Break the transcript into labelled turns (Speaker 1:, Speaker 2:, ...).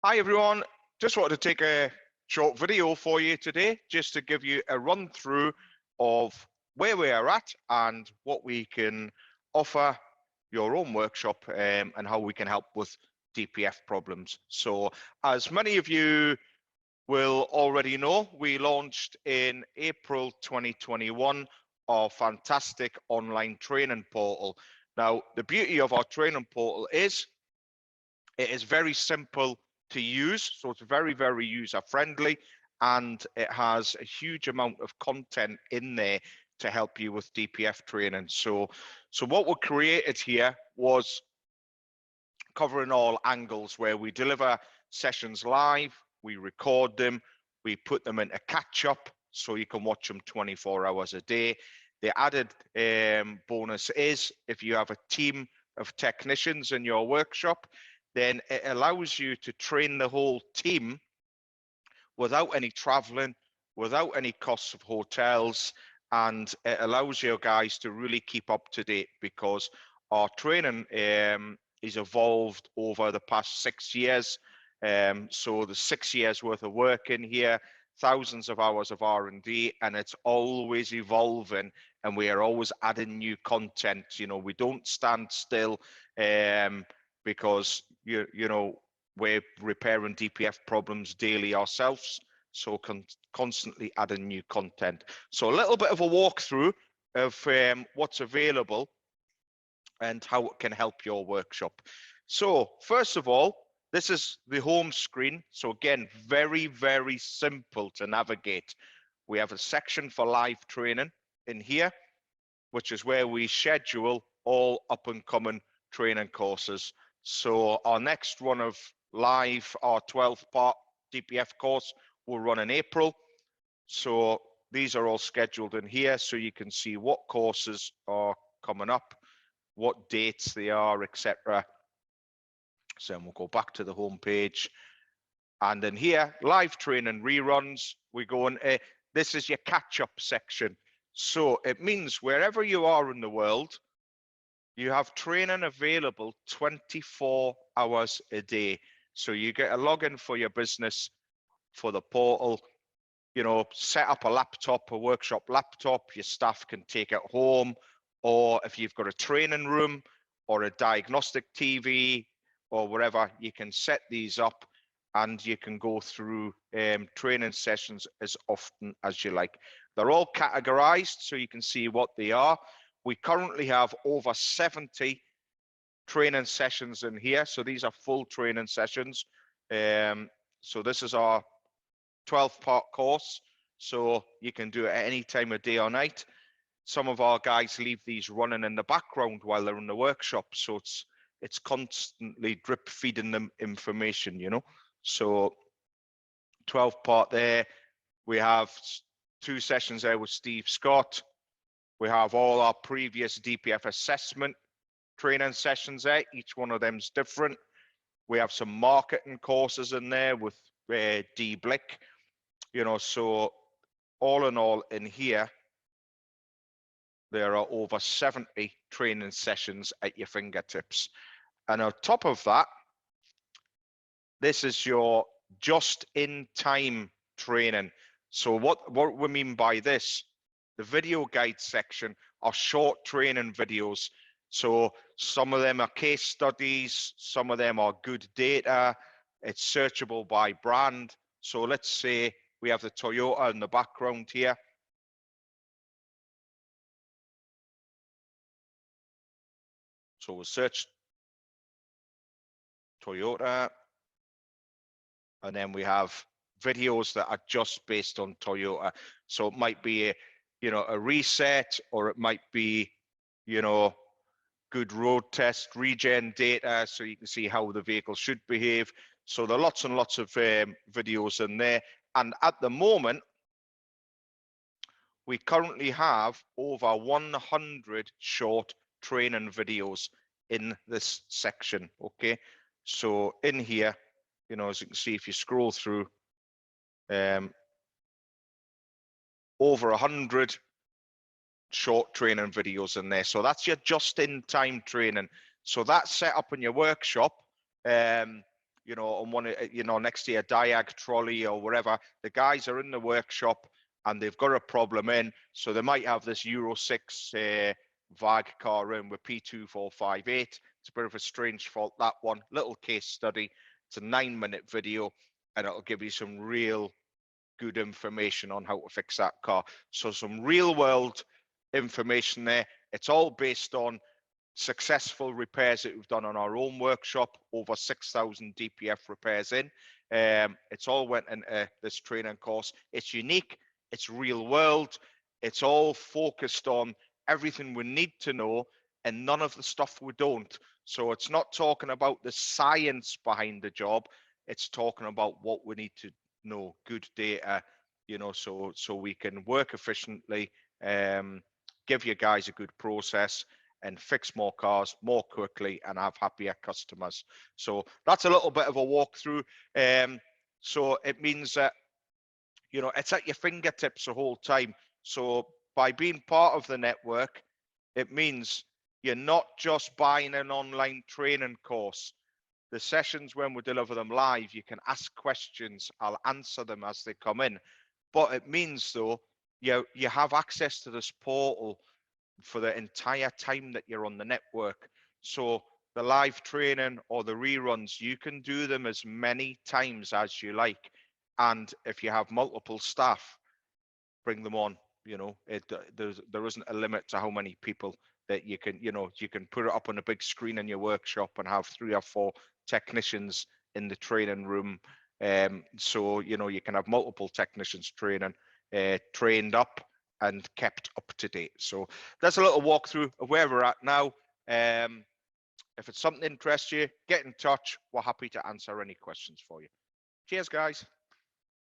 Speaker 1: Hi everyone, just wanted to take a short video for you today just to give you a run through of where we are at and what we can offer your own workshop and how we can help with DPF problems. So as many of you will already know, we launched in April 2021 our fantastic online training portal. Now the beauty of our training portal is it is very simple to use, so it's very user friendly, and it has a huge amount of content in there to help you with DPF training. So what we created here was covering all angles, where we deliver sessions live, we record them, we put them into catch up so you can watch them 24 hours a day. The added bonus is if you have a team of technicians in your workshop, then it allows you to train the whole team without any traveling, without any costs of hotels, and it allows your guys to really keep up to date, because our training is evolved over the past 6 years. So there's 6 years worth of work in here, thousands of hours of R&D, and it's always evolving, and we are always adding new content. You know, we don't stand still because you know we're repairing DPF problems daily ourselves, so constantly adding new content. So a little bit of a walkthrough of what's available and how it can help your workshop. So first of all, this is the home screen. So again, very simple to navigate. We have a section for live training in here, which is where we schedule all up and coming training courses. So our next run of live, our 12-part DPF course, will run in April. So these are all scheduled in here, so you can see what courses are coming up, what dates they are, etc. So then we'll go back to the home page, and in here, live training reruns, we go in. This is your catch-up section. So it means wherever you are in the world, you have training available 24 hours a day. So you get a login for your business for the portal, you know, set up a laptop, a workshop laptop, your staff can take it home, or if you've got a training room or a diagnostic TV or wherever, you can set these up and you can go through training sessions as often as you like. They're all categorized so you can see what they are. We currently have over 70 training sessions in here. So these are full training sessions. So this is our 12-part course. So you can do it at any time of day or night. Some of our guys leave these running in the background while they're in the workshop. So it's constantly drip feeding them information, you know. So 12-part there. We have 2 sessions there with Steve Scott. We have all our previous DPF assessment training sessions there. Each one of them's different. We have some marketing courses in there with D Blick, you know. So all in all in here, there are over 70 training sessions at your fingertips. And on top of that, this is your just-in-time training. So what we mean by this, the video guide section are short training videos. So some of them are case studies, some of them are good data. It's searchable by brand. So let's say we have the Toyota in the background here. So we'll search Toyota, and then we have videos that are just based on Toyota. So it might be a reset, or it might be, you know, good road test, regen data, so you can see how the vehicle should behave. So there are lots and lots of videos in there. And at the moment, we currently have over 100 short training videos in this section, okay? So in here, you know, as you can see, if you scroll through, over 100 short training videos in there. So that's your just-in-time training. So that's set up in your workshop. you know, on one, you know, next to your diag trolley or wherever, the guys are in the workshop and they've got a problem in. So they might have this Euro 6 VAG car in with P2458. It's a bit of a strange fault, that one. Little case study. It's a 9-minute video and it'll give you some real good information on how to fix that car. So some real world information there. It's all based on successful repairs that we've done on our own workshop, over 6,000 DPF repairs in. It's all went into this training course. It's unique, it's real world, it's all focused on everything we need to know and none of the stuff we don't. So it's not talking about the science behind the job, it's talking about what we need to know, good data, you know, so we can work efficiently, give you guys a good process and fix more cars more quickly and have happier customers. So that's a little bit of a walkthrough. So it means that, you know, it's at your fingertips the whole time. So by being part of the network, it means you're not just buying an online training course. The sessions, when we deliver them live, you can ask questions. I'll answer them as they come in. But it means, though, you have access to this portal for the entire time that you're on the network. So the live training or the reruns, you can do them as many times as you like. And if you have multiple staff, bring them on. You know, there isn't a limit to how many people that you can, you know, you can put it up on a big screen in your workshop and have 3 or 4 technicians in the training room. So, you know, you can have multiple technicians trained up and kept up to date. So that's a little walkthrough of where we're at now. If it's something that interests you, get in touch. We're happy to answer any questions for you. Cheers, guys.